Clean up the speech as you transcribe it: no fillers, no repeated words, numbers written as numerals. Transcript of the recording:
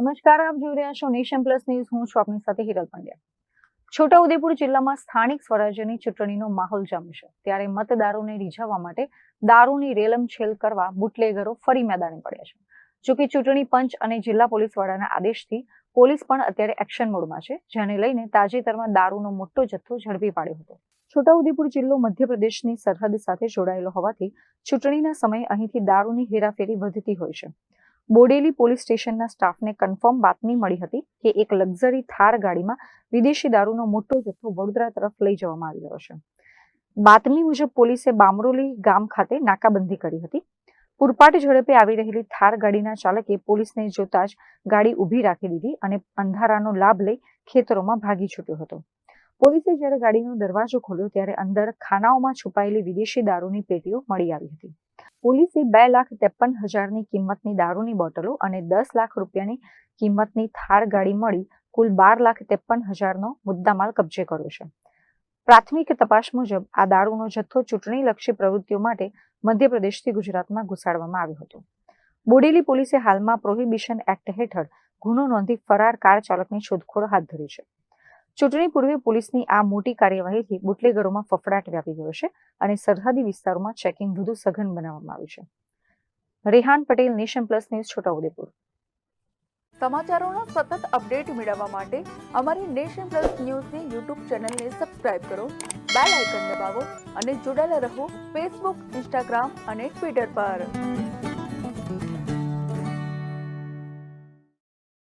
નમસ્કાર, આપ જોઈ રહ્યા છો નેશન પ્લસ ન્યૂઝ. હું છું આપની સાથે હિરલ પંડ્યા. છોટાઉદેપુર જિલ્લામાં સ્થાનિક સ્વરાજ્યની ચૂંટણીનો માહોલ જામ્યો છે, ત્યારે મતદારોને રીઝવવા માટે દારૂની રેલમછેલ કરવા બુટલેગરો ફરી મેદાને પડ્યા છે. જોકે ચૂંટણી પંચ અને જિલ્લા પોલીસ વડાના આદેશથી પોલીસ પણ અત્યારે એક્શન મોડમાં છે, જેને લઈને તાજેતરમાં દારૂનો મોટો જથ્થો ઝડપી પાડ્યો હતો. છોટાઉદેપુર જિલ્લો મધ્યપ્રદેશની સરહદ સાથે જોડાયેલો હોવાથી ચૂંટણીના સમયે અહીંથી દારૂની હેરાફેરી વધતી હોય છે. બોડેલી પોલીસ સ્ટેશનના સ્ટાફને કન્ફર્મ બાતમી મળી હતી કે એક લક્ઝરી થાર ગાડીમાં વિદેશી દારૂનો મોટો જથ્થો વડોદરા તરફ લઈ જવામાં આવી રહ્યો છે. બાતમી મુજબ પોલીસે બામરોલી ગામ ખાતે નાકાબંધી કરી હતી. પૂરપાટ ઝડપે આવી રહેલી થાર ગાડીના ચાલકે પોલીસને જોતા જ ગાડી ઊભી રાખી દીધી અને અંધારાનો લાભ લઈ ખેતરોમાં ભાગી છૂટ્યો હતો. પોલીસે જ્યારે ગાડીનો દરવાજો ખોલ્યો ત્યારે અંદર ખાનાઓમાં છુપાયેલી વિદેશી દારૂની પેટીઓ મળી આવી હતી. પોલીસે 2,53,000ની કિંમતની દારૂની બોટલો અને 10 લાખ રૂપિયાની કિંમતની થાર ગાડી મળી કુલ 12,53,000નો મુદ્દામાલ કબજે કર્યો છે. પ્રાથમિક તપાસ મુજબ આ દારૂનો જથ્થો ચૂંટણીલક્ષી પ્રવૃત્તિઓ માટે મધ્યપ્રદેશથી ગુજરાતમાં ઘુસાડવામાં આવ્યો હતો. બોડેલી પોલીસે હાલમાં પ્રોહિબિશન એક્ટ હેઠળ ગુનો નોંધી ફરાર કાર ચાલકની શોધખોળ હાથ ધરી છે. ચૂંટણી પૂર્વે પોલીસની આ મોટી કાર્યવાહીથી બુટલેગરોમાં ફફડાટ વ્યાપી ગયો છે અને સરહદી વિસ્તારોમાં ચેકિંગ વધુ સઘન બનાવવામાં આવ્યું છે. Rehan Patel, nation plus news, Chhota Udaipur. સમાચારોના સતત અપડેટ મેળવવા માટે અમારી નેશન પ્લસ ન્યૂઝની યુટ્યુબ ચેનલને સબસ્ક્રાઇબ કરો, બેલ આઇકન દબાવો અને જોડાયેલા રહો ફેસબુક, ઇન્સ્ટાગ્રામ અને ટ્વિટર પર.